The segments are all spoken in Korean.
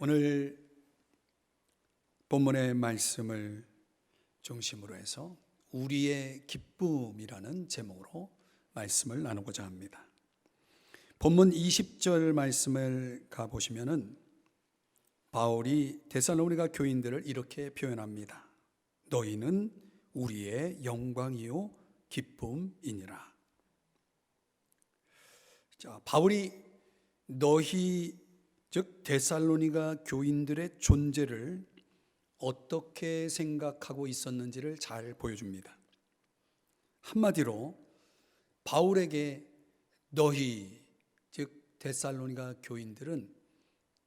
오늘 본문의 말씀을 중심으로 해서 우리의 기쁨이라는 제목으로 말씀을 나누고자 합니다. 본문 20절 말씀을 가보시면은 바울이 데살로니가 교인들을 이렇게 표현합니다. 너희는 우리의 영광이요 기쁨이니라. 자, 바울이 너희 즉 데살로니가 교인들의 존재를 어떻게 생각하고 있었는지를 잘 보여줍니다. 한마디로 바울에게 너희 즉 데살로니가 교인들은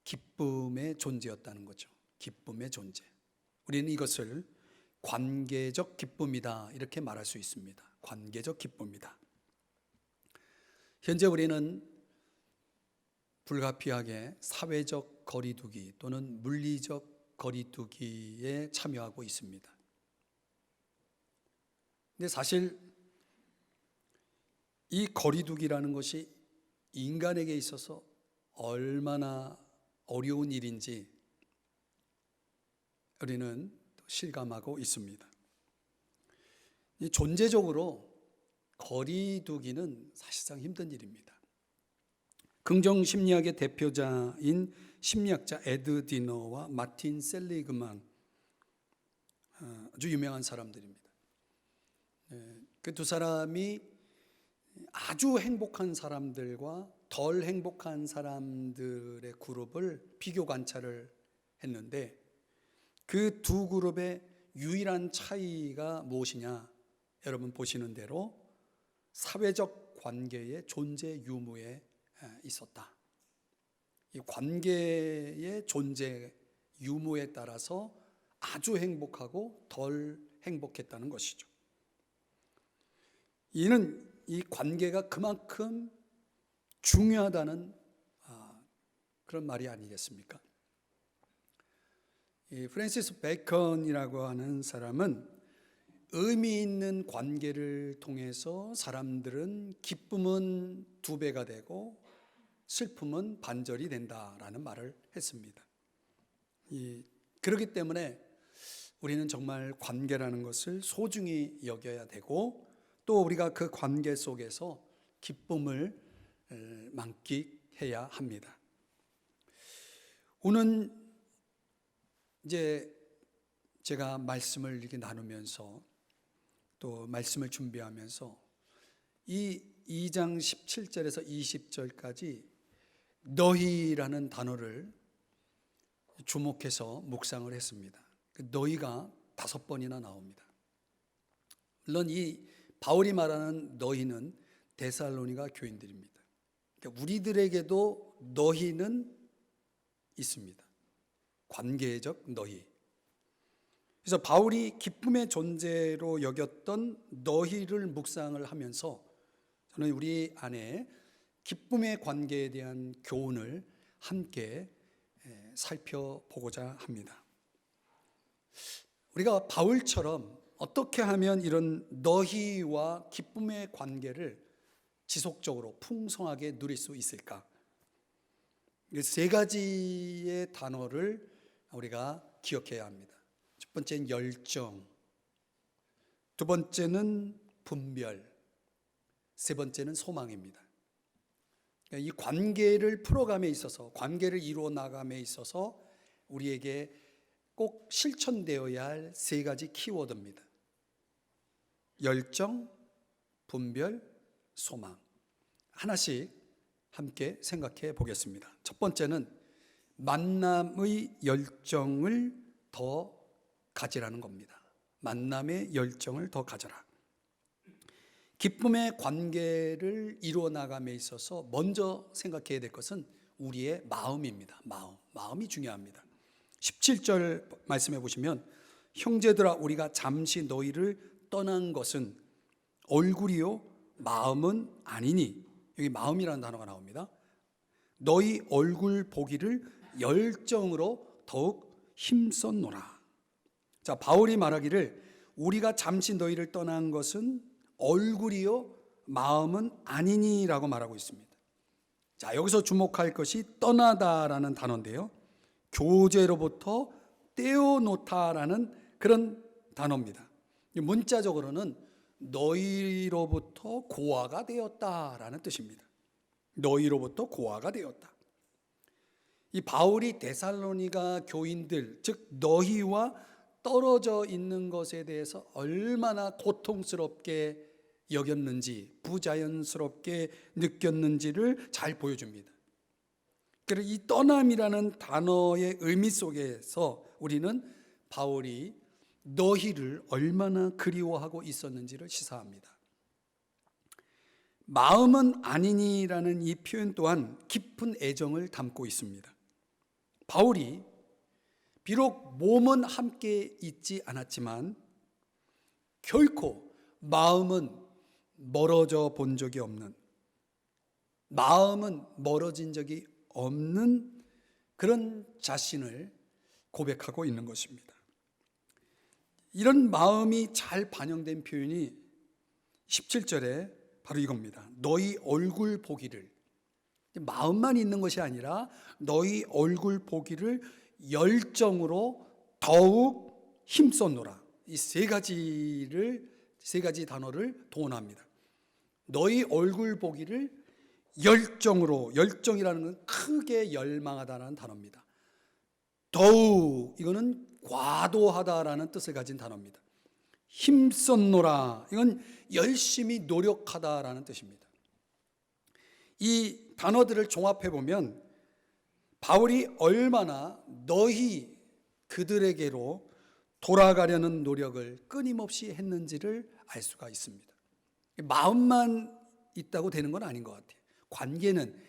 기쁨의 존재였다는 거죠. 기쁨의 존재. 우리는 이것을 관계적 기쁨이다 이렇게 말할 수 있습니다. 관계적 기쁨이다. 현재 우리는 불가피하게 사회적 거리두기 또는 물리적 거리두기에 참여하고 있습니다. 근데 사실 이 거리두기라는 것이 인간에게 있어서 얼마나 어려운 일인지 우리는 실감하고 있습니다. 존재적으로 거리두기는 사실상 힘든 일입니다. 긍정심리학의 대표자인 심리학자 에드 디너와 마틴 셀리그만 아주 유명한 사람들입니다. 그 두 사람이 아주 행복한 사람들과 덜 행복한 사람들의 그룹을 비교 관찰을 했는데 그 두 그룹의 유일한 차이가 무엇이냐? 여러분 보시는 대로 사회적 관계의 존재 유무에 있었다. 이 관계의 존재 유무에 따라서 아주 행복하고 덜 행복했다는 것이죠. 이는 이 관계가 그만큼 중요하다는 그런 말이 아니겠습니까? 이 프랜시스 베이컨이라고 하는 사람은 의미 있는 관계를 통해서 사람들은 기쁨은 2배가 되고 슬픔은 반절이 된다라는 말을 했습니다. 그렇기 때문에 우리는 정말 관계라는 것을 소중히 여겨야 되고 또 우리가 그 관계 속에서 기쁨을 만끽해야 합니다. 오늘 이제 제가 말씀을 이렇게 나누면서 또 말씀을 준비하면서 이 2장 17절에서 20절까지 너희라는 단어를 주목해서 묵상을 했습니다. 너희가 5번이나 나옵니다. 물론 이 바울이 말하는 너희는 데살로니가 교인들입니다. 그러니까 우리들에게도 너희는 있습니다. 관계적 너희. 그래서 바울이 기쁨의 존재로 여겼던 너희를 묵상을 하면서 저는 우리 안에 기쁨의 관계에 대한 교훈을 함께 살펴보고자 합니다. 우리가 바울처럼 어떻게 하면 이런 너희와 기쁨의 관계를 지속적으로 풍성하게 누릴 수 있을까? 3가지의 단어를 우리가 기억해야 합니다. 첫 번째는 열정, 두 번째는 분별, 세 번째는 소망입니다. 이 관계를 풀어감에 있어서, 관계를 이루어 나감에 있어서 우리에게 꼭 실천되어야 할 3가지 키워드입니다. 열정, 분별, 소망. 하나씩 함께 생각해 보겠습니다. 첫 번째는 만남의 열정을 더 가지라는 겁니다. 만남의 열정을 더 가져라. 기쁨의 관계를 이루어 나감에 있어서 먼저 생각해야 될 것은 우리의 마음입니다. 마음이 중요합니다. 17절 말씀해 보시면 형제들아 우리가 잠시 너희를 떠난 것은 얼굴이요 마음은 아니니, 여기 마음이라는 단어가 나옵니다. 너희 얼굴 보기를 열정으로 더욱 힘썼노라. 자, 바울이 말하기를 우리가 잠시 너희를 떠난 것은 얼굴이요 마음은 아니니라고 말하고 있습니다. 자, 여기서 주목할 것이 떠나다라는 단어인데요, 교제로부터 떼어놓다라는 그런 단어입니다. 문자적으로는 너희로부터 고아가 되었다라는 뜻입니다. 너희로부터 고아가 되었다. 이 바울이 데살로니가 교인들, 즉 너희와 떨어져 있는 것에 대해서 얼마나 고통스럽게 여겼는지, 부자연스럽게 느꼈는지를 잘 보여줍니다. 그리고 이 떠남이라는 단어의 의미 속에서 우리는 바울이 너희를 얼마나 그리워하고 있었는지를 시사합니다. 마음은 아니니라는 이 표현 또한 깊은 애정을 담고 있습니다. 바울이 비록 몸은 함께 있지 않았지만 결코 마음은 멀어져 본 적이 없는, 마음은 멀어진 적이 없는 그런 자신을 고백하고 있는 것입니다. 이런 마음이 잘 반영된 표현이 17절에 바로 이겁니다. 너희 얼굴 보기를, 마음만 있는 것이 아니라 너희 얼굴 보기를 열정으로 더욱 힘썼노라. 이 세 가지 단어를 동원합니다. 너희 얼굴 보기를 열정으로, 열정이라는 건 크게 열망하다라는 단어입니다. 더욱, 이거는 과도하다라는 뜻을 가진 단어입니다. 힘썼노라, 이건 열심히 노력하다라는 뜻입니다. 이 단어들을 종합해 보면 바울이 얼마나 너희 그들에게로 돌아가려는 노력을 끊임없이 했는지를 알 수가 있습니다. 마음만 있다고 되는 건 아닌 것 같아요. 관계는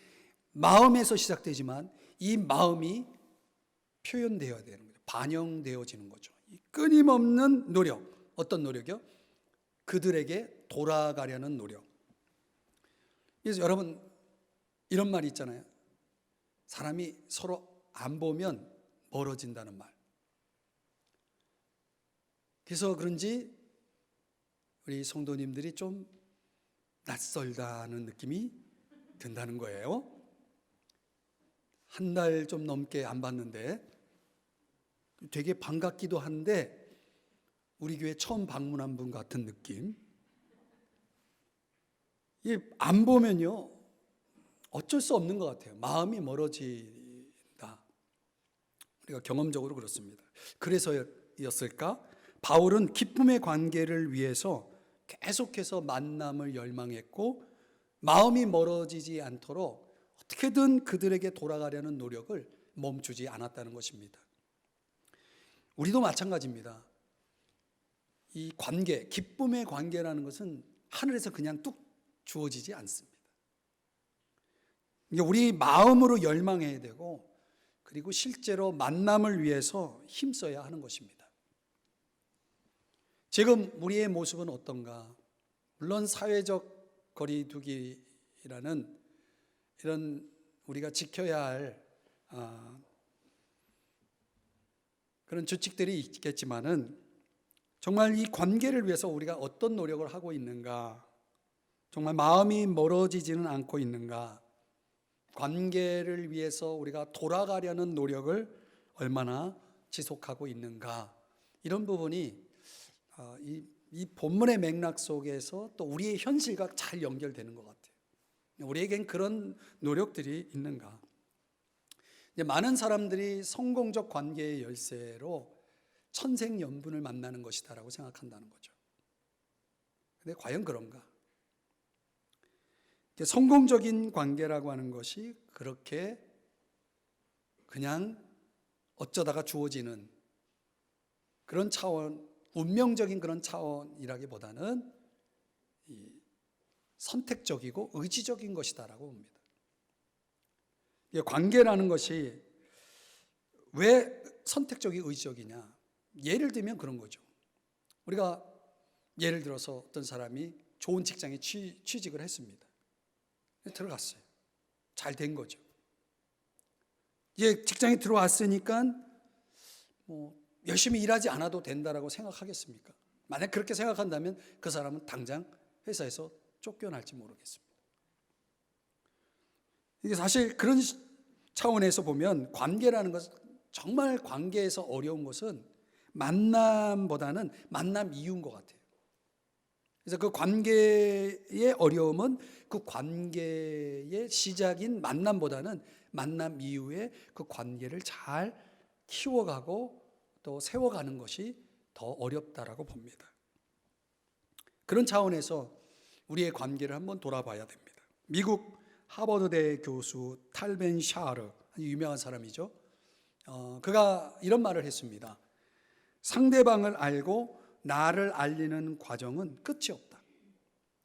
마음에서 시작되지만 이 마음이 표현되어야 되는 거죠. 반영되어지는 거죠. 이 끊임없는 노력, 어떤 노력이요? 그들에게 돌아가려는 노력. 그래서 여러분 이런 말이 있잖아요. 사람이 서로 안 보면 멀어진다는 말. 그래서 그런지 우리 성도님들이 좀 낯설다는 느낌이 든다는 거예요. 한 달 좀 넘게 안 봤는데 되게 반갑기도 한데 우리 교회 처음 방문한 분 같은 느낌. 안 보면요 어쩔 수 없는 것 같아요. 마음이 멀어진다. 우리가 경험적으로 그렇습니다. 그래서였을까? 바울은 기쁨의 관계를 위해서 계속해서 만남을 열망했고 마음이 멀어지지 않도록 어떻게든 그들에게 돌아가려는 노력을 멈추지 않았다는 것입니다. 우리도 마찬가지입니다. 이 관계, 기쁨의 관계라는 것은 하늘에서 그냥 뚝 주어지지 않습니다. 우리 마음으로 열망해야 되고 그리고 실제로 만남을 위해서 힘써야 하는 것입니다. 지금 우리의 모습은 어떤가? 물론 사회적 거리두기라는 이런 우리가 지켜야 할 그런 규칙들이 있겠지만은 정말 이 관계를 위해서 우리가 어떤 노력을 하고 있는가? 정말 마음이 멀어지지는 않고 있는가? 관계를 위해서 우리가 돌아가려는 노력을 얼마나 지속하고 있는가? 이런 부분이 이 본문의 맥락 속에서 또 우리의 현실과 잘 연결되는 것 같아요. 우리에겐 그런 노력들이 있는가? 많은 사람들이 성공적 관계의 열쇠로 천생연분을 만나는 것이다라고 생각한다는 거죠. 근데 과연 그런가? 성공적인 관계라고 하는 것이 그렇게 그냥 어쩌다가 주어지는 그런 차원, 운명적인 그런 차원이라기보다는 선택적이고 의지적인 것이다라고 봅니다. 관계라는 것이 왜 선택적이 의지적이냐? 예를 들면 그런 거죠. 우리가 예를 들어서 어떤 사람이 좋은 직장에 취직을 했습니다. 들어갔어요. 잘 된 거죠. 직장에 들어왔으니까 열심히 일하지 않아도 된다라고 생각하겠습니까? 만약 그렇게 생각한다면 그 사람은 당장 회사에서 쫓겨날지 모르겠습니다. 이게 사실 그런 차원에서 보면 관계라는 것은 정말 관계에서 어려운 것은 만남보다는 만남 이유인 것 같아요. 그래서 그 관계의 어려움은 그 관계의 시작인 만남보다는 만남 이후에 그 관계를 잘 키워가고 또 세워가는 것이 더 어렵다라고 봅니다. 그런 차원에서 우리의 관계를 한번 돌아봐야 됩니다. 미국 하버드대 교수 탈벤 샤르, 유명한 사람이죠. 그가 이런 말을 했습니다. 상대방을 알고 나를 알리는 과정은 끝이 없다.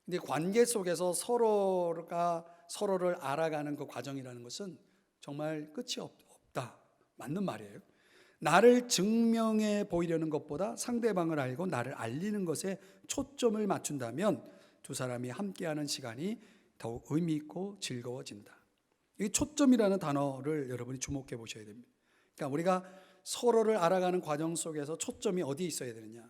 근데 관계 속에서 서로가 서로를 알아가는 그 과정이라는 것은 정말 끝이 없다. 맞는 말이에요. 나를 증명해 보이려는 것보다 상대방을 알고 나를 알리는 것에 초점을 맞춘다면 두 사람이 함께하는 시간이 더욱 의미 있고 즐거워진다. 이 초점이라는 단어를 여러분이 주목해 보셔야 됩니다. 그러니까 우리가 서로를 알아가는 과정 속에서 초점이 어디에 있어야 되느냐.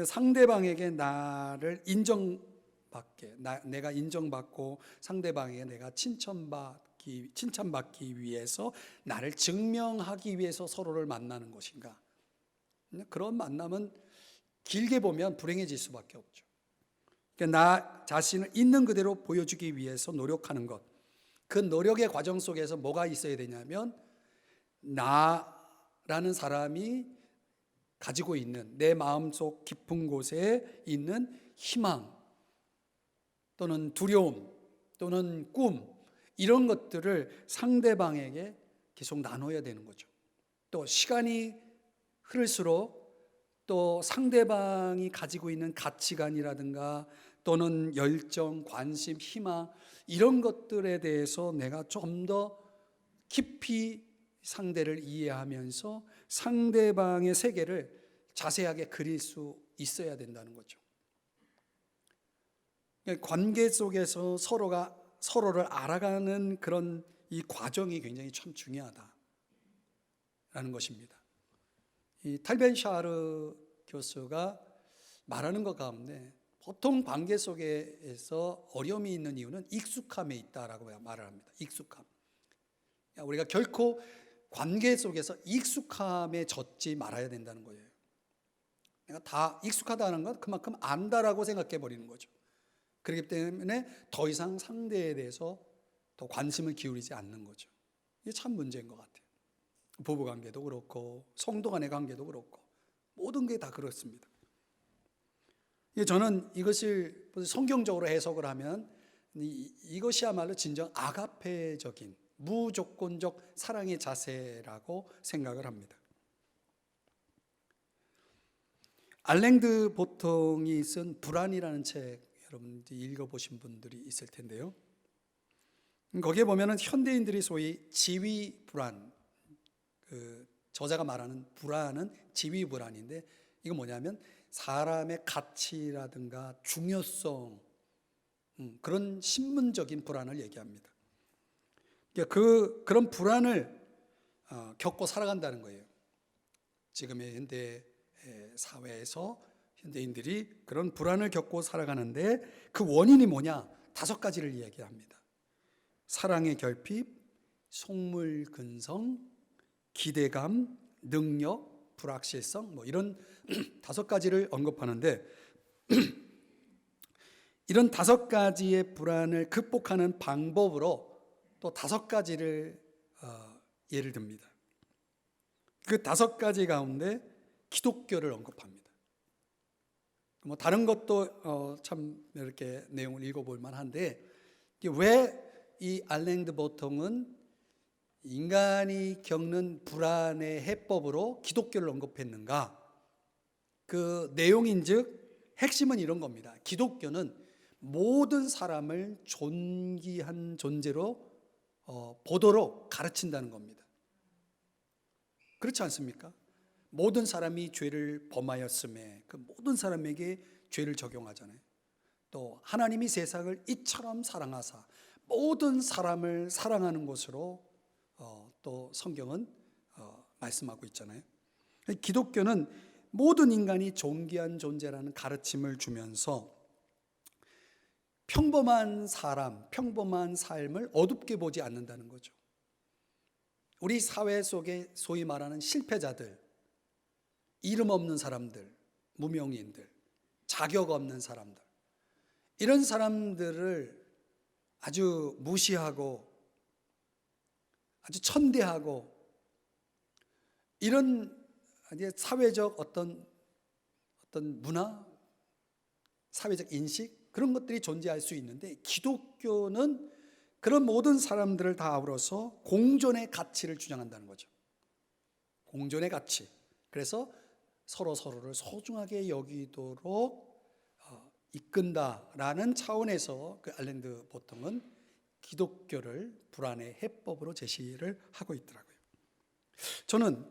상대방에게 나를 인정받게, 내가 인정받고 상대방에게 내가 칭찬받기 위해서, 나를 증명하기 위해서 서로를 만나는 것인가. 그런 만남은 길게 보면 불행해질 수밖에 없죠. 그러니까 나 자신을 있는 그대로 보여주기 위해서 노력하는 것, 그 노력의 과정 속에서 뭐가 있어야 되냐면 나라는 사람이 가지고 있는 내 마음속 깊은 곳에 있는 희망 또는 두려움 또는 꿈, 이런 것들을 상대방에게 계속 나눠야 되는 거죠. 또 시간이 흐를수록 또 상대방이 가지고 있는 가치관이라든가 또는 열정, 관심, 희망, 이런 것들에 대해서 내가 좀 더 깊이 상대를 이해하면서 상대방의 세계를 자세하게 그릴 수 있어야 된다는 거죠. 관계 속에서 서로가 서로를 알아가는 그런 이 과정이 굉장히 참 중요하다라는 것입니다. 이 탈벤 샤르 교수가 말하는 것 가운데 보통 관계 속에서 어려움이 있는 이유는 익숙함에 있다라고 말을 합니다. 익숙함. 우리가 결코 관계 속에서 익숙함에 젖지 말아야 된다는 거예요. 내가 다 익숙하다는 건 그만큼 안다라고 생각해 버리는 거죠. 그렇기 때문에 더 이상 상대에 대해서 더 관심을 기울이지 않는 거죠. 이게 참 문제인 것 같아요. 부부관계도 그렇고 성도 간의 관계도 그렇고 모든 게 다 그렇습니다. 저는 이것을 성경적으로 해석을 하면 이것이야말로 진정 아가페적인 무조건적 사랑의 자세라고 생각을 합니다. 알랭드 보통이 쓴 불안이라는 책, 여러분들이 읽어보신 분들이 있을 텐데요. 거기에 보면은 현대인들이 소위 지위 불안, 저자가 말하는 불안은 지위 불안인데, 이건 뭐냐면 사람의 가치라든가 중요성, 그런 신문적인 불안을 얘기합니다. 그런 불안을 겪고 살아간다는 거예요. 지금의 현대 사회에서 현대인들이 그런 불안을 겪고 살아가는데 그 원인이 뭐냐? 5가지를 이야기합니다. 사랑의 결핍, 속물근성, 기대감, 능력, 불확실성, 이런 5가지를 언급하는데 이런 5가지의 불안을 극복하는 방법으로 또 5가지를 예를 듭니다. 그 5가지 가운데 기독교를 언급합니다. 다른 것도 참 이렇게 내용을 읽어볼 만한데, 왜 이 알랭드 보통은 인간이 겪는 불안의 해법으로 기독교를 언급했는가? 그 내용인즉 핵심은 이런 겁니다. 기독교는 모든 사람을 존귀한 존재로 보도록 가르친다는 겁니다. 그렇지 않습니까? 모든 사람이 죄를 범하였음에 그 모든 사람에게 죄를 적용하잖아요. 또 하나님이 세상을 이처럼 사랑하사 모든 사람을 사랑하는 것으로 또 성경은 말씀하고 있잖아요. 기독교는 모든 인간이 존귀한 존재라는 가르침을 주면서 평범한 사람, 평범한 삶을 어둡게 보지 않는다는 거죠. 우리 사회 속에 소위 말하는 실패자들, 이름 없는 사람들, 무명인들, 자격 없는 사람들, 이런 사람들을 아주 무시하고 아주 천대하고 이런 사회적 어떤 문화, 사회적 인식, 그런 것들이 존재할 수 있는데, 기독교는 그런 모든 사람들을 다 아우러서 공존의 가치를 주장한다는 거죠. 공존의 가치. 그래서 서로를 소중하게 여기도록 이끈다라는 차원에서 그 알랭드 보통은 기독교를 불안의 해법으로 제시를 하고 있더라고요. 저는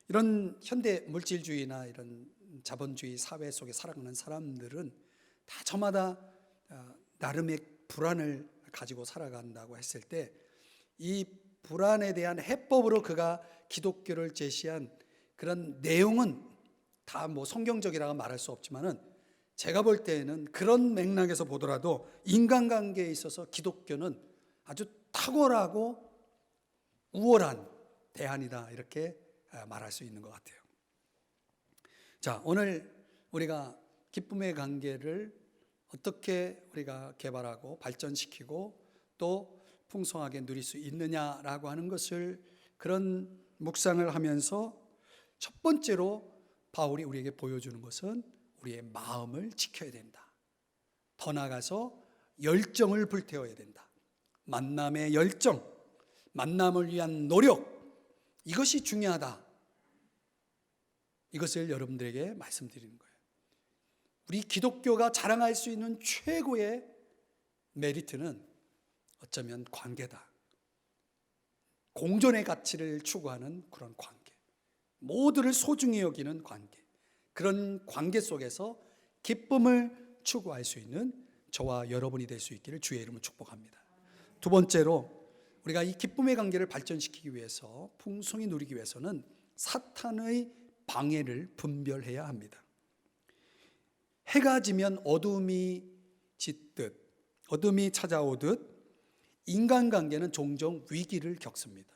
이런 현대 물질주의나 이런 자본주의 사회 속에 살아가는 사람들은 다 저마다 나름의 불안을 가지고 살아간다고 했을 때, 이 불안에 대한 해법으로 그가 기독교를 제시한 그런 내용은 다 뭐 성경적이라고 말할 수 없지만은, 제가 볼 때에는 그런 맥락에서 보더라도 인간관계에 있어서 기독교는 아주 탁월하고 우월한 대안이다, 이렇게 말할 수 있는 것 같아요. 자, 오늘 우리가 기쁨의 관계를 어떻게 우리가 개발하고 발전시키고 또 풍성하게 누릴 수 있느냐라고 하는 것을, 그런 묵상을 하면서 첫 번째로 바울이 우리에게 보여주는 것은 우리의 마음을 지켜야 된다. 더 나아가서 열정을 불태워야 된다. 만남의 열정, 만남을 위한 노력, 이것이 중요하다. 이것을 여러분들에게 말씀드리는 거예요. 우리 기독교가 자랑할 수 있는 최고의 메리트는 어쩌면 관계다. 공존의 가치를 추구하는 그런 관계, 모두를 소중히 여기는 관계, 그런 관계 속에서 기쁨을 추구할 수 있는 저와 여러분이 될 수 있기를 주의 이름으로 축복합니다. 두 번째로, 우리가 이 기쁨의 관계를 발전시키기 위해서, 풍성히 누리기 위해서는 사탄의 방해를 분별해야 합니다. 해가 지면 어둠이 짙듯, 어둠이 찾아오듯 인간관계는 종종 위기를 겪습니다.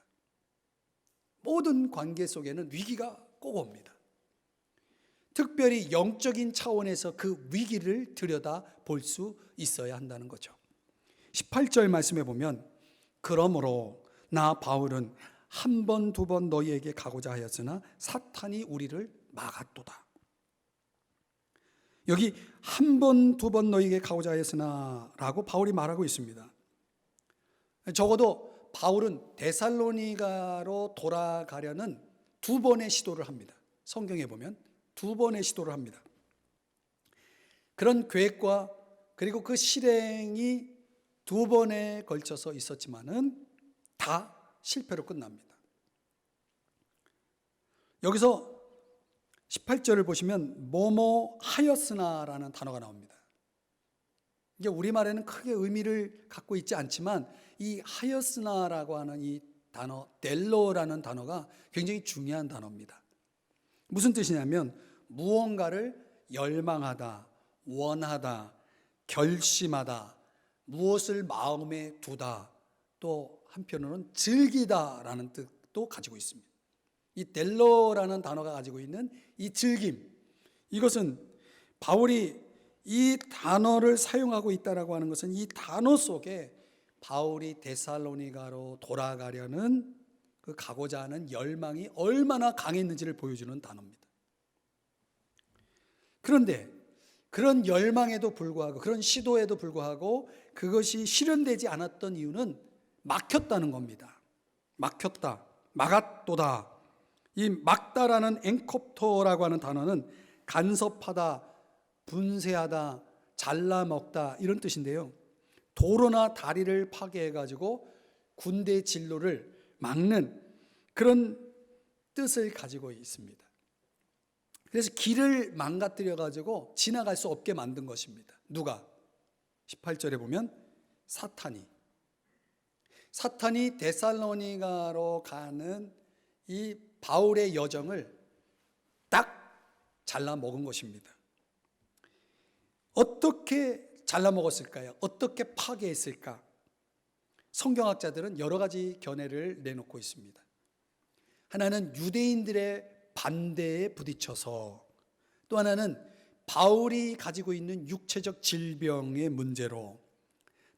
모든 관계 속에는 위기가 꼭 옵니다. 특별히 영적인 차원에서 그 위기를 들여다 볼 수 있어야 한다는 거죠. 18절 말씀해 보면, 그러므로 나 바울은 한 번, 두 번 너희에게 가고자 하였으나 사탄이 우리를 막았도다. 여기 한 번, 두 번 너희에게 가고자 하였으나 라고 바울이 말하고 있습니다. 적어도 바울은 데살로니가로 돌아가려는 두 번의 시도를 합니다. 성경에 보면 두 번의 시도를 합니다. 그런 계획과 그리고 그 실행이 두 번에 걸쳐서 있었지만은 다 실패로 끝납니다. 여기서 18절을 보시면 뭐뭐 하였으나라는 단어가 나옵니다. 이게 우리말에는 크게 의미를 갖고 있지 않지만, 이 하였으나라고 하는 이 단어, 델로라는 단어가 굉장히 중요한 단어입니다. 무슨 뜻이냐면, 무언가를 열망하다, 원하다, 결심하다, 무엇을 마음에 두다, 또 한편으로는 즐기다라는 뜻도 가지고 있습니다. 이 델로라는 단어가 가지고 있는 이 즐김, 이것은 바울이 이 단어를 사용하고 있다라고 하는 것은 이 단어 속에 바울이 데살로니가로 돌아가려는 그 가고자 하는 열망이 얼마나 강했는지를 보여주는 단어입니다. 그런데 그런 열망에도 불구하고, 그런 시도에도 불구하고 그것이 실현되지 않았던 이유는 막혔다는 겁니다. 막혔다, 막았도다. 이 막다라는 엔콥토라고 하는 단어는 간섭하다, 분쇄하다, 잘라먹다, 이런 뜻인데요, 도로나 다리를 파괴해가지고 군대 진로를 막는 그런 뜻을 가지고 있습니다. 그래서 길을 망가뜨려가지고 지나갈 수 없게 만든 것입니다. 누가? 18절에 보면 사탄이 데살로니가로 가는 이 바울의 여정을 딱 잘라 먹은 것입니다. 어떻게 잘라 먹었을까요? 어떻게 파괴했을까? 성경학자들은 여러 가지 견해를 내놓고 있습니다. 하나는 유대인들의 반대에 부딪혀서, 또 하나는 바울이 가지고 있는 육체적 질병의 문제로,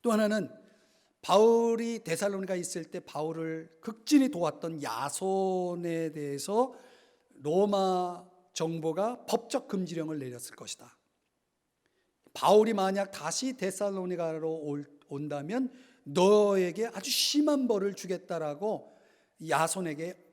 또 하나는 바울이 데살로니가에 있을 때 바울을 극진히 도왔던 야손에 대해서 로마 정부가 법적 금지령을 내렸을 것이다. 바울이 만약 다시 데살로니가로 온다면 너에게 아주 심한 벌을 주겠다라고 야손에게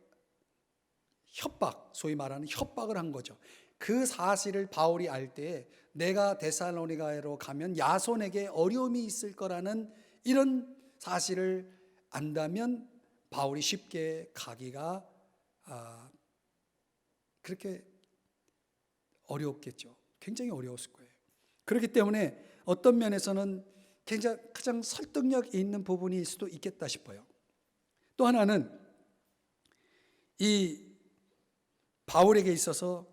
협박, 소위 말하는 협박을 한 거죠. 그 사실을 바울이 알 때 내가 데살로니가로 가면 야손에게 어려움이 있을 거라는 이런 사실을 안다면 바울이 쉽게 가기가 그렇게 어려웠겠죠. 굉장히 어려웠을 거예요. 그렇기 때문에 어떤 면에서는 굉장히 가장 설득력 있는 부분일 수도 있겠다 싶어요. 또 하나는 이 바울에게 있어서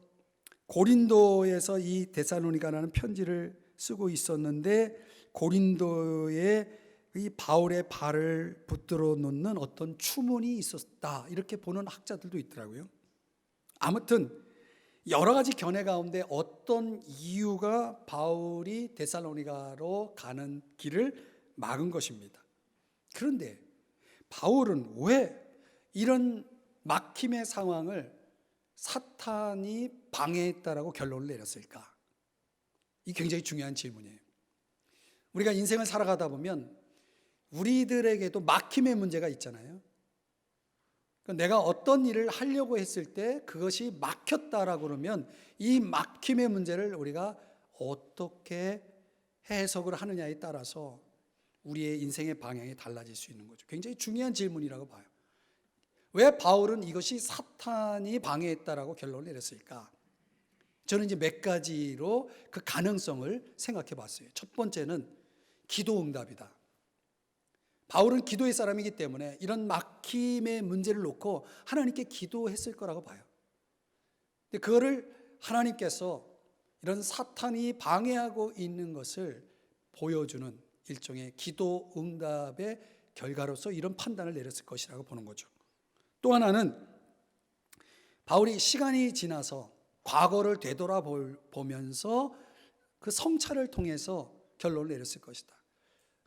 고린도에서 이 데살로니가라는 편지를 쓰고 있었는데 고린도에 이 바울의 발을 붙들어 놓는 어떤 추문이 있었다, 이렇게 보는 학자들도 있더라고요. 아무튼 여러 가지 견해 가운데 어떤 이유가 바울이 데살로니가로 가는 길을 막은 것입니다. 그런데 바울은 왜 이런 막힘의 상황을 사탄이 방해했다라고 결론을 내렸을까? 이 굉장히 중요한 질문이에요. 우리가 인생을 살아가다 보면 우리들에게도 막힘의 문제가 있잖아요. 내가 어떤 일을 하려고 했을 때 그것이 막혔다라고 그러면 이 막힘의 문제를 우리가 어떻게 해석을 하느냐에 따라서 우리의 인생의 방향이 달라질 수 있는 거죠. 굉장히 중요한 질문이라고 봐요. 왜 바울은 이것이 사탄이 방해했다라고 결론을 내렸을까? 저는 이제 몇 가지로 그 가능성을 생각해 봤어요. 첫 번째는 기도 응답이다. 바울은 기도의 사람이기 때문에 이런 막힘의 문제를 놓고 하나님께 기도했을 거라고 봐요. 근데 그거를 하나님께서 이런 사탄이 방해하고 있는 것을 보여주는 일종의 기도 응답의 결과로서 이런 판단을 내렸을 것이라고 보는 거죠. 또 하나는 바울이 시간이 지나서 과거를 되돌아보면서 그 성찰을 통해서 결론을 내렸을 것이다.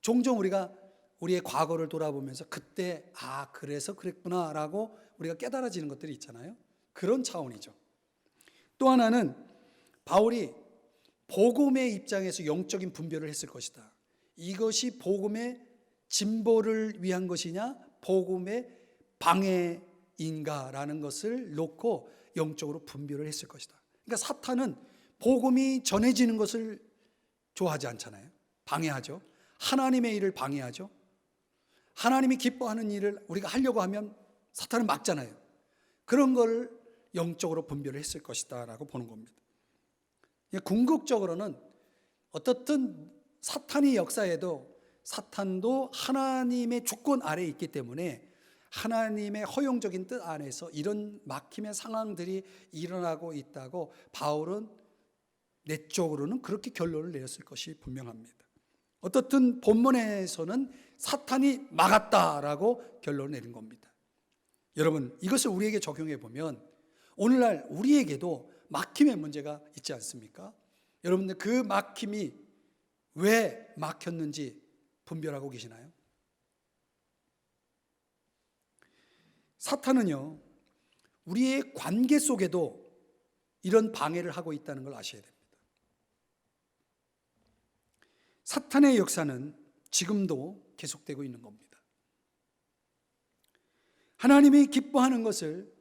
종종 우리가 우리의 과거를 돌아보면서 그때 그래서 그랬구나라고 우리가 깨달아지는 것들이 있잖아요. 그런 차원이죠. 또 하나는 바울이 복음의 입장에서 영적인 분별을 했을 것이다. 이것이 복음의 진보를 위한 것이냐 복음의 방해인가라는 것을 놓고 영적으로 분별을 했을 것이다. 그러니까 사탄은 복음이 전해지는 것을 좋아하지 않잖아요. 방해하죠. 하나님의 일을 방해하죠. 하나님이 기뻐하는 일을 우리가 하려고 하면 사탄은 막잖아요. 그런 걸 영적으로 분별을 했을 것이다 라고 보는 겁니다. 궁극적으로는 어떻든 사탄이 역사에도 사탄도 하나님의 주권 아래에 있기 때문에 하나님의 허용적인 뜻 안에서 이런 막힘의 상황들이 일어나고 있다고 바울은 내적으로는 그렇게 결론을 내렸을 것이 분명합니다. 어떻든 본문에서는 사탄이 막았다라고 결론을 내린 겁니다. 여러분, 이것을 우리에게 적용해 보면 오늘날 우리에게도 막힘의 문제가 있지 않습니까? 여러분들 그 막힘이 왜 막혔는지 분별하고 계시나요? 사탄은요, 우리의 관계 속에도 이런 방해를 하고 있다는 걸 아셔야 됩니다. 사탄의 역사는 지금도 계속되고 있는 겁니다. 하나님이 기뻐하는 것을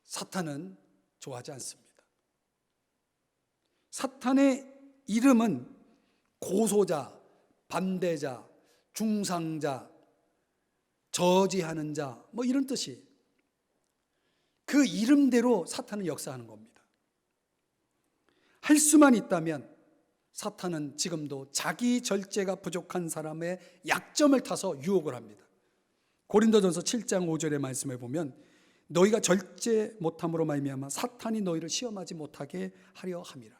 사탄은 좋아하지 않습니다. 사탄의 이름은 고소자, 반대자, 중상자, 저지하는 자, 이런 뜻이, 그 이름대로 사탄은 역사하는 겁니다. 할 수만 있다면 사탄은 지금도 자기 절제가 부족한 사람의 약점을 타서 유혹을 합니다. 고린도전서 7장 5절의 말씀을 보면 너희가 절제 못함으로 말미암아 사탄이 너희를 시험하지 못하게 하려 함이라.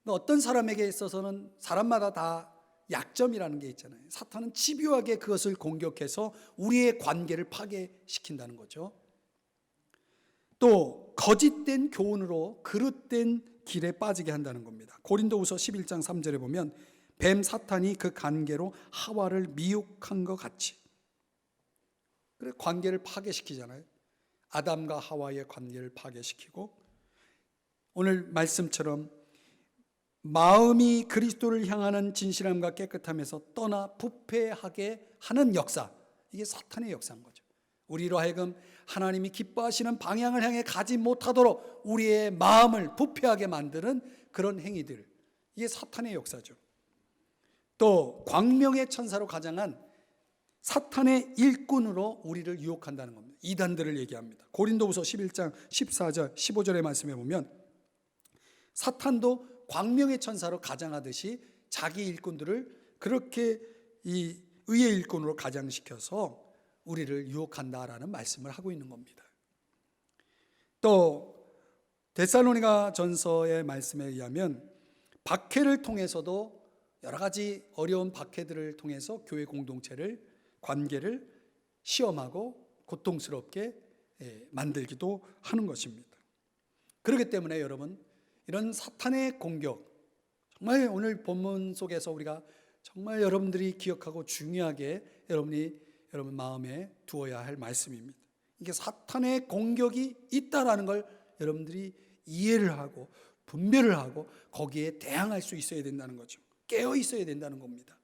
어떤 사람에게 있어서는 사람마다 다 약점이라는 게 있잖아요. 사탄은 집요하게 그것을 공격해서 우리의 관계를 파괴시킨다는 거죠. 또 거짓된 교훈으로 그릇된 길에 빠지게 한다는 겁니다. 고린도후서 11장 3절에 보면 뱀 사탄이 그 관계로 하와를 미혹한 것 같이, 그래 관계를 파괴시키잖아요. 아담과 하와의 관계를 파괴시키고, 오늘 말씀처럼 마음이 그리스도를 향하는 진실함과 깨끗함에서 떠나 부패하게 하는 역사, 이게 사탄의 역사인 거죠. 우리로 하여금 하나님이 기뻐하시는 방향을 향해 가지 못하도록 우리의 마음을 부패하게 만드는 그런 행위들, 이게 사탄의 역사죠. 또 광명의 천사로 가장한 사탄의 일꾼으로 우리를 유혹한다는 겁니다. 이단들을 얘기합니다. 고린도후서 11장 14절 15절의 말씀에 보면 사탄도 광명의 천사로 가장하듯이 자기 일꾼들을 그렇게 이 의의 일꾼으로 가장시켜서 우리를 유혹한다라는 말씀을 하고 있는 겁니다. 또 데살로니가 전서의 말씀에 의하면 박해를 통해서도 여러 가지 어려운 박해들을 통해서 교회 공동체를, 관계를 시험하고 고통스럽게 만들기도 하는 것입니다. 그렇기 때문에 여러분, 이런 사탄의 공격, 정말 오늘 본문 속에서 우리가 정말 여러분들이 기억하고 중요하게 여러분 마음에 두어야 할 말씀입니다. 이게 사탄의 공격이 있다라는 걸 여러분들이 이해를 하고 분별을 하고 거기에 대항할 수 있어야 된다는 거죠. 깨어 있어야 된다는 겁니다.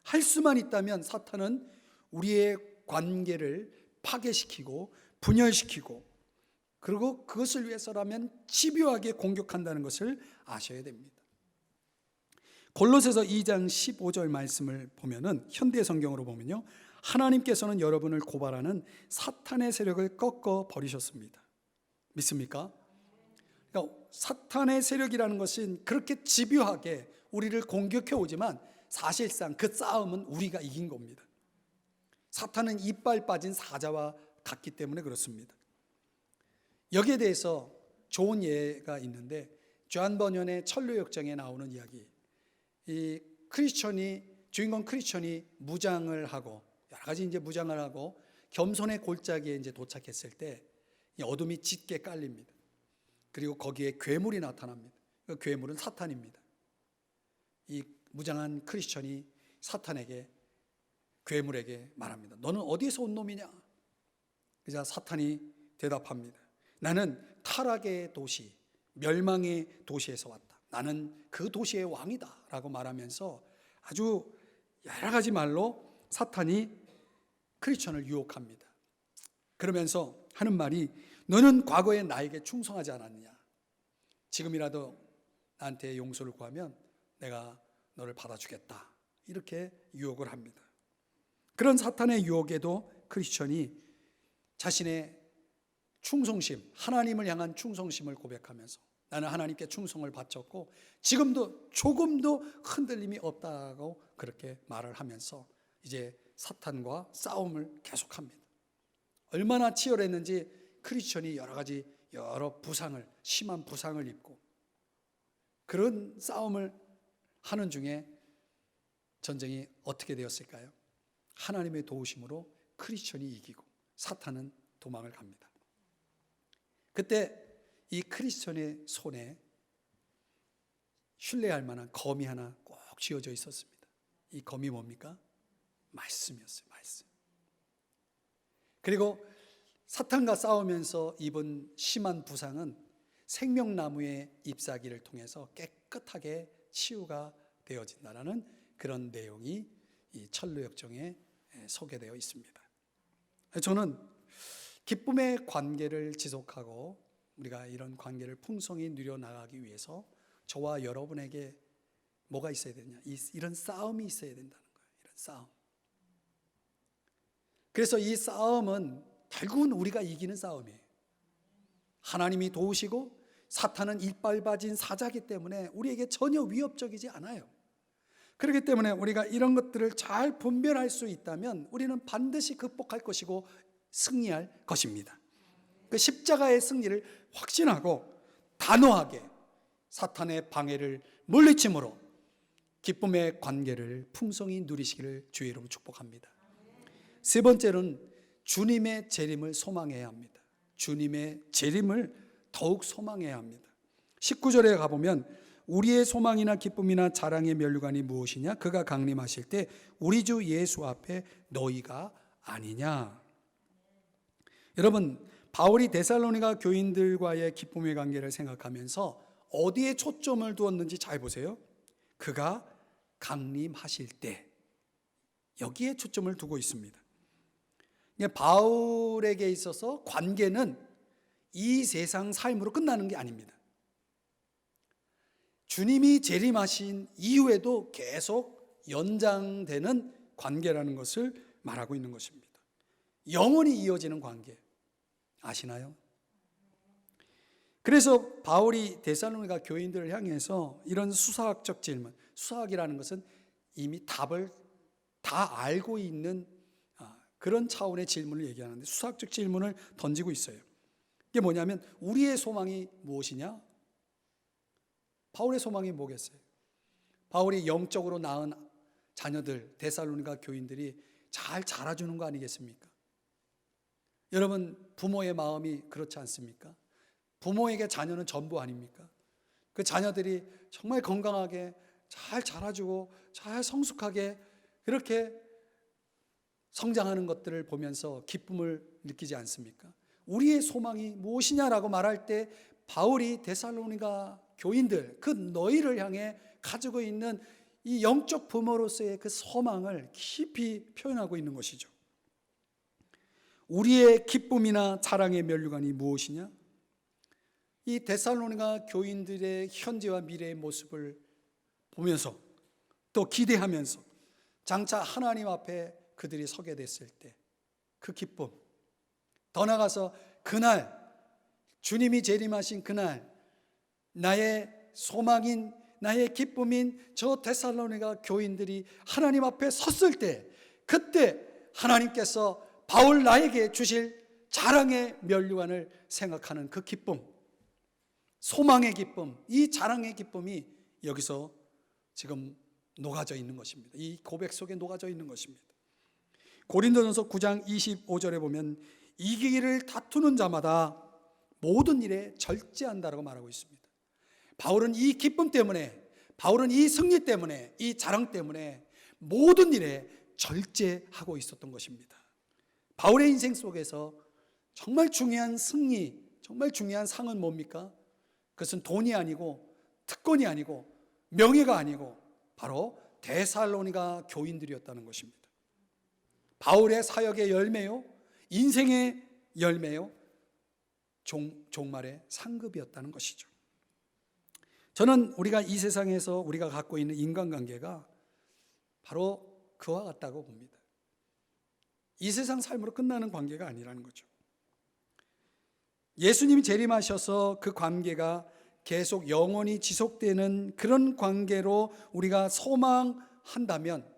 할 수만 있다면 사탄은 우리의 관계를 파괴시키고 분열시키고, 그리고 그것을 위해서라면 집요하게 공격한다는 것을 아셔야 됩니다. 골로새서 2장 15절 말씀을 보면은, 현대 성경으로 보면요, 하나님께서는 여러분을 고발하는 사탄의 세력을 꺾어 버리셨습니다. 믿습니까? 그러니까 사탄의 세력이라는 것은 그렇게 집요하게 우리를 공격해 오지만 사실상 그 싸움은 우리가 이긴 겁니다. 사탄은 이빨 빠진 사자와 같기 때문에 그렇습니다. 여기에 대해서 좋은 예가 있는데, 존 버년의 천류역정에 나오는 이야기. 이 주인공 크리스천이 무장을 하고 여러 가지 이제 무장을 하고 겸손의 골짜기에 이제 도착했을 때 어둠이 짙게 깔립니다. 그리고 거기에 괴물이 나타납니다. 그 괴물은 사탄입니다. 이 무장한 크리스천이 사탄에게, 괴물에게 말합니다. 너는 어디에서 온 놈이냐? 그러자 사탄이 대답합니다. 나는 타락의 도시, 멸망의 도시에서 왔다. 나는 그 도시의 왕이다 라고 말하면서 아주 여러 가지 말로 사탄이 크리스천을 유혹합니다. 그러면서 하는 말이, 너는 과거에 나에게 충성하지 않았느냐? 지금이라도 나한테 용서를 구하면 내가 너를 받아주겠다. 이렇게 유혹을 합니다. 그런 사탄의 유혹에도 크리스천이 자신의 충성심, 하나님을 향한 충성심을 고백하면서 나는 하나님께 충성을 바쳤고 지금도 조금도 흔들림이 없다고 그렇게 말을 하면서 이제 사탄과 싸움을 계속합니다. 얼마나 치열했는지 크리스천이 여러 부상을, 심한 부상을 입고 그런 싸움을 하는 중에 전쟁이 어떻게 되었을까요? 하나님의 도우심으로 크리스천이 이기고 사탄은 도망을 갑니다. 그때 이 크리스천의 손에 신뢰할 만한 검이 하나 꼭 쥐어져 있었습니다. 이 검이 뭡니까? 말씀이었어요. 말씀. 그리고 사탄과 싸우면서 입은 심한 부상은 생명나무의 잎사귀를 통해서 깨끗하게 치유가 되어진다는 그런 내용이 이 천루역정에 소개되어 있습니다. 저는 기쁨의 관계를 지속하고 우리가 이런 관계를 풍성히 누려나가기 위해서 저와 여러분에게 뭐가 있어야 되냐? 이런 싸움이 있어야 된다는 거예요. 이런 싸움. 그래서 이 싸움은 결국은 우리가 이기는 싸움이에요. 하나님이 도우시고 사탄은 이빨 빠진 사자이기 때문에 우리에게 전혀 위협적이지 않아요. 그렇기 때문에 우리가 이런 것들을 잘 분별할 수 있다면 우리는 반드시 극복할 것이고 승리할 것입니다. 그 십자가의 승리를 확신하고 단호하게 사탄의 방해를 물리침으로 기쁨의 관계를 풍성히 누리시기를 주의 이름으로 축복합니다. 세 번째는 주님의 재림을 소망해야 합니다. 주님의 재림을 더욱 소망해야 합니다. 19절에 가보면 우리의 소망이나 기쁨이나 자랑의 면류관이 무엇이냐? 그가 강림하실 때 우리 주 예수 앞에 너희가 아니냐? 여러분, 바울이 데살로니가 교인들과의 기쁨의 관계를 생각하면서 어디에 초점을 두었는지 잘 보세요. 그가 강림하실 때, 여기에 초점을 두고 있습니다. 바울에게 있어서 관계는 이 세상 삶으로 끝나는 게 아닙니다. 주님이 재림하신 이후에도 계속 연장되는 관계라는 것을 말하고 있는 것입니다. 영원히 이어지는 관계, 아시나요? 그래서 바울이 데살로니가 교인들을 향해서 이런 수사학적 질문, 수사학이라는 것은 이미 답을 다 알고 있는 그런 차원의 질문을 얘기하는데, 수사학적 질문을 던지고 있어요. 이게 뭐냐면 우리의 소망이 무엇이냐? 바울의 소망이 뭐겠어요? 바울이 영적으로 낳은 자녀들, 데살로니가 교인들이 잘 자라주는 거 아니겠습니까? 여러분, 부모의 마음이 그렇지 않습니까? 부모에게 자녀는 전부 아닙니까? 그 자녀들이 정말 건강하게 잘 자라주고 잘 성숙하게 그렇게 성장하는 것들을 보면서 기쁨을 느끼지 않습니까? 우리의 소망이 무엇이냐라고 말할 때 바울이 데살로니가 교인들, 그 너희를 향해 가지고 있는 이 영적 부모로서의 그 소망을 깊이 표현하고 있는 것이죠. 우리의 기쁨이나 자랑의 면류관이 무엇이냐? 이 데살로니가 교인들의 현재와 미래의 모습을 보면서 또 기대하면서 장차 하나님 앞에 그들이 서게 됐을 때 그 기쁨, 더 나아가서 그날 주님이 재림하신 그날 나의 소망인 나의 기쁨인 저 데살로니가 교인들이 하나님 앞에 섰을 때 그때 하나님께서 바울 나에게 주실 자랑의 면류관을 생각하는 그 기쁨, 소망의 기쁨, 이 자랑의 기쁨이 여기서 지금 녹아져 있는 것입니다. 이 고백 속에 녹아져 있는 것입니다. 고린도전서 9장 25절에 보면 이기기를 다투는 자마다 모든 일에 절제한다라고 말하고 있습니다. 바울은 이 기쁨 때문에, 바울은 이 승리 때문에, 이 자랑 때문에 모든 일에 절제하고 있었던 것입니다. 바울의 인생 속에서 정말 중요한 승리, 정말 중요한 상은 뭡니까? 그것은 돈이 아니고 특권이 아니고 명예가 아니고 바로 데살로니가 교인들이었다는 것입니다. 바울의 사역의 열매요, 인생의 열매요, 종말의 상급이었다는 것이죠. 저는 우리가 이 세상에서 우리가 갖고 있는 인간관계가 바로 그와 같다고 봅니다. 이 세상 삶으로 끝나는 관계가 아니라는 거죠. 예수님이 재림하셔서 그 관계가 계속 영원히 지속되는 그런 관계로 우리가 소망한다면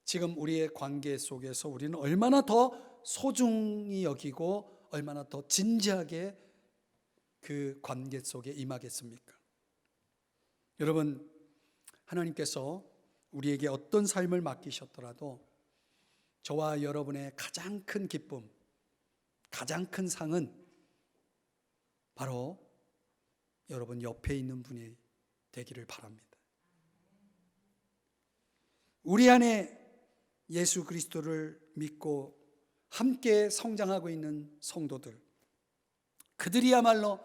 지금 우리의 관계 속에서 우리는 얼마나 더 소중히 여기고 얼마나 더 진지하게 그 관계 속에 임하겠습니까? 여러분, 하나님께서 우리에게 어떤 삶을 맡기셨더라도 저와 여러분의 가장 큰 기쁨, 가장 큰 상은 바로 여러분 옆에 있는 분이 되기를 바랍니다. 우리 안에 예수 그리스도를 믿고 함께 성장하고 있는 성도들, 그들이야말로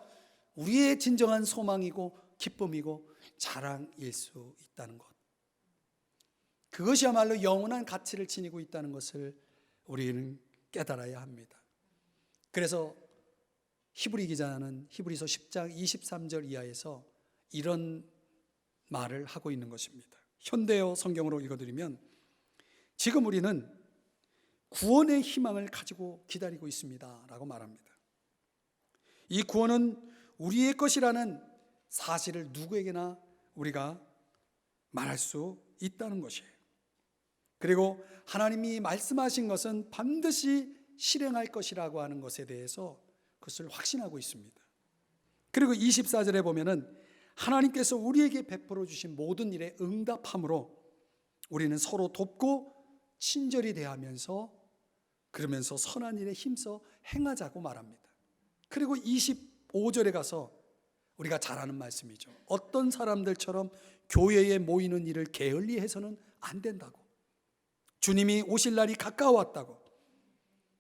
우리의 진정한 소망이고 기쁨이고 자랑일 수 있다는 것, 그것이야말로 영원한 가치를 지니고 있다는 것을 우리는 깨달아야 합니다. 그래서 히브리 기자는 히브리서 10장 23절 이하에서 이런 말을 하고 있는 것입니다. 현대어 성경으로 읽어드리면 지금 우리는 구원의 희망을 가지고 기다리고 있습니다 라고 말합니다. 이 구원은 우리의 것이라는 사실을 누구에게나 우리가 말할 수 있다는 것이에요. 그리고 하나님이 말씀하신 것은 반드시 실행할 것이라고 하는 것에 대해서 그것을 확신하고 있습니다. 그리고 24절에 보면은 하나님께서 우리에게 베풀어 주신 모든 일에 응답함으로 우리는 서로 돕고 친절히 대하면서 그러면서 선한 일에 힘써 행하자고 말합니다. 그리고 25절에 가서 우리가 잘 아는 말씀이죠. 어떤 사람들처럼 교회에 모이는 일을 게을리해서는 안 된다고. 주님이 오실 날이 가까웠다고.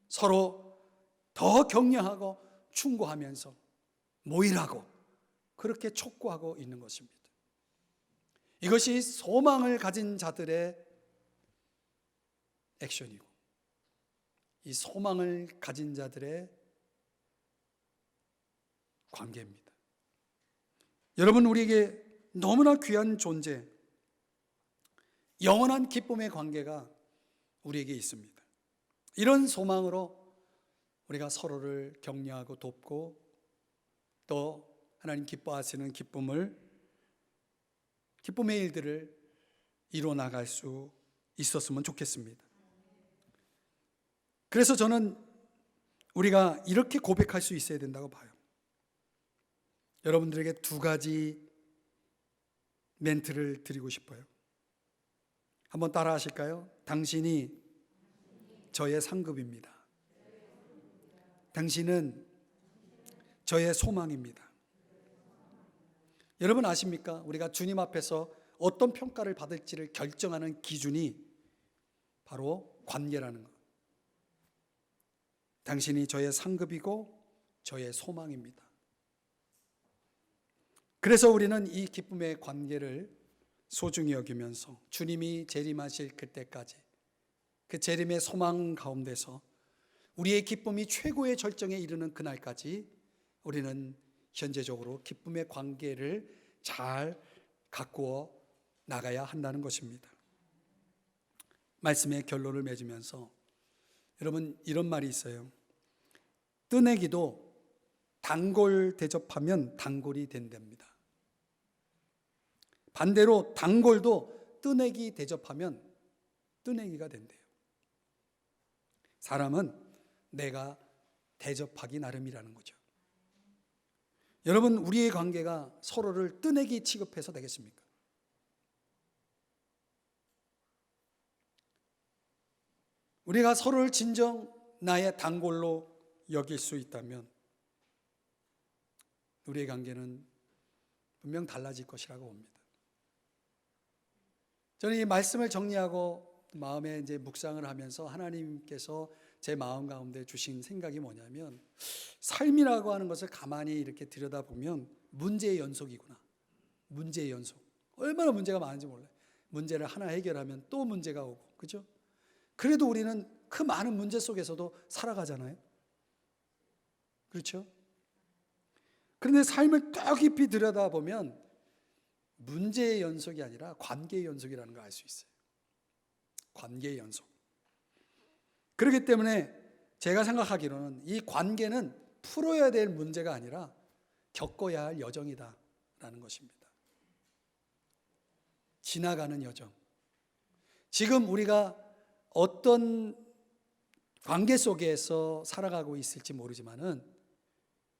서로 더 격려하고 충고하면서 모이라고 그렇게 촉구하고 있는 것입니다. 이것이 소망을 가진 자들의 액션이고, 이 소망을 가진 자들의 관계입니다. 여러분, 우리에게 너무나 귀한 존재, 영원한 기쁨의 관계가 우리에게 있습니다. 이런 소망으로 우리가 서로를 격려하고 돕고 또 하나님 기뻐하시는 기쁨의 일들을 이루어 나갈 수 있었으면 좋겠습니다. 그래서 저는 우리가 이렇게 고백할 수 있어야 된다고 봐요. 여러분들에게 두 가지 멘트를 드리고 싶어요. 한번 따라 하실까요? 당신이 저의 상급입니다. 당신은 저의 소망입니다. 여러분 아십니까? 우리가 주님 앞에서 어떤 평가를 받을지를 결정하는 기준이 바로 관계라는 것. 당신이 저의 상급이고 저의 소망입니다. 그래서 우리는 이 기쁨의 관계를 소중히 여기면서 주님이 재림하실 그때까지 그 재림의 소망 가운데서 우리의 기쁨이 최고의 절정에 이르는 그날까지 우리는 현재적으로 기쁨의 관계를 잘 가꾸어 나가야 한다는 것입니다. 말씀의 결론을 맺으면서 여러분, 이런 말이 있어요. 뜨내기도 단골 대접하면 단골이 된답니다. 반대로 단골도 뜨내기 대접하면 뜨내기가 된대요. 사람은 내가 대접하기 나름이라는 거죠. 여러분, 우리의 관계가 서로를 뜨내기 취급해서 되겠습니까? 우리가 서로를 진정 나의 단골로 여길 수 있다면 우리의 관계는 분명 달라질 것이라고 봅니다. 저는 이 말씀을 정리하고 마음에 이제 묵상을 하면서 하나님께서 제 마음 가운데 주신 생각이 뭐냐면, 삶이라고 하는 것을 가만히 이렇게 들여다보면 문제의 연속이구나. 문제의 연속. 얼마나 문제가 많은지 몰라요. 문제를 하나 해결하면 또 문제가 오고, 그죠? 그래도 우리는 그 많은 문제 속에서도 살아가잖아요. 그렇죠? 그런데 삶을 더 깊이 들여다보면 문제의 연속이 아니라 관계의 연속이라는 걸 알 수 있어요. 관계의 연속. 그렇기 때문에 제가 생각하기로는 이 관계는 풀어야 될 문제가 아니라 겪어야 할 여정이다라는 것입니다. 지나가는 여정. 지금 우리가 어떤 관계 속에서 살아가고 있을지 모르지만은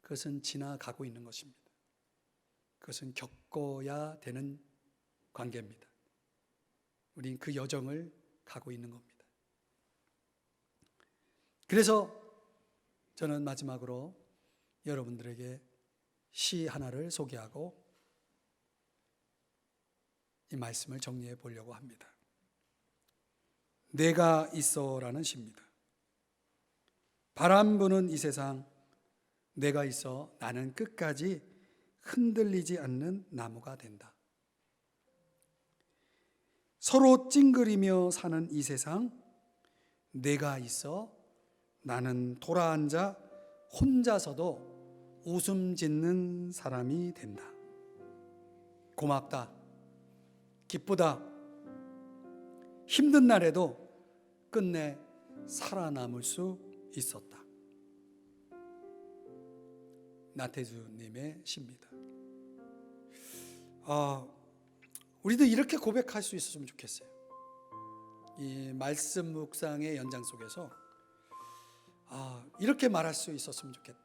그것은 지나가고 있는 것입니다. 그것은 겪어야 되는 관계입니다. 우린 그 여정을 가고 있는 겁니다. 그래서 저는 마지막으로 여러분들에게 시 하나를 소개하고 이 말씀을 정리해 보려고 합니다. 내가 있어라는 시입니다. 바람 부는 이 세상, 내가 있어 나는 끝까지 흔들리지 않는 나무가 된다. 서로 찡그리며 사는 이 세상, 내가 있어 나는 돌아앉아 혼자서도 웃음 짓는 사람이 된다. 고맙다. 기쁘다. 힘든 날에도 끝내 살아남을 수 있었다. 나태주님의 시입니다. 우리도 이렇게 고백할 수 있었으면 좋겠어요. 이 말씀 묵상의 연장 속에서 이렇게 말할 수 있었으면 좋겠다.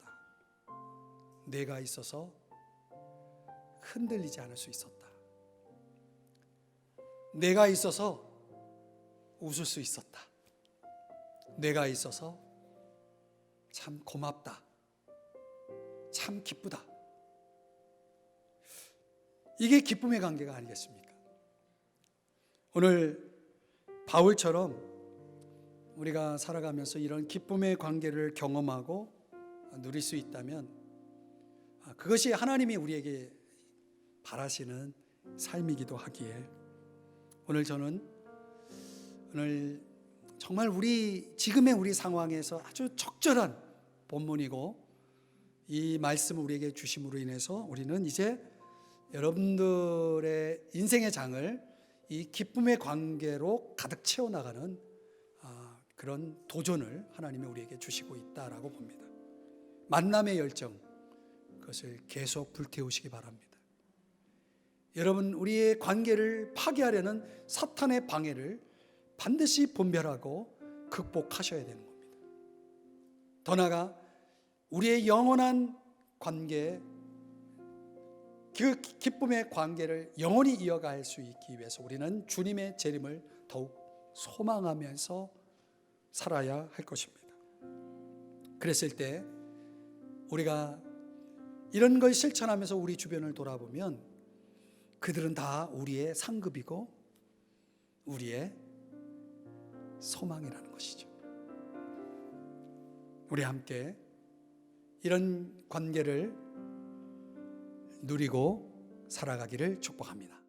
내가 있어서 흔들리지 않을 수 있었다. 내가 있어서 웃을 수 있었다. 내가 있어서 참 고맙다. 참 기쁘다. 이게 기쁨의 관계가 아니겠습니까? 오늘 바울처럼 우리가 살아가면서 이런 기쁨의 관계를 경험하고 누릴 수 있다면 그것이 하나님이 우리에게 바라시는 삶이기도 하기에 오늘 정말 지금의 우리 상황에서 아주 적절한 본문이고 이 말씀을 우리에게 주심으로 인해서 우리는 이제 여러분들의 인생의 장을 이 기쁨의 관계로 가득 채워나가는 그런 도전을 하나님이 우리에게 주시고 있다라고 봅니다. 만남의 열정, 그것을 계속 불태우시기 바랍니다. 여러분, 우리의 관계를 파괴하려는 사탄의 방해를 반드시 분별하고 극복하셔야 되는 겁니다. 더 나아가 우리의 영원한 관계, 그 기쁨의 관계를 영원히 이어갈 수 있기 위해서 우리는 주님의 재림을 더욱 소망하면서 살아야 할 것입니다. 그랬을 때 우리가 이런 걸 실천하면서 우리 주변을 돌아보면 그들은 다 우리의 상급이고 우리의 소망이라는 것이죠. 우리 함께 이런 관계를 누리고 살아가기를 축복합니다.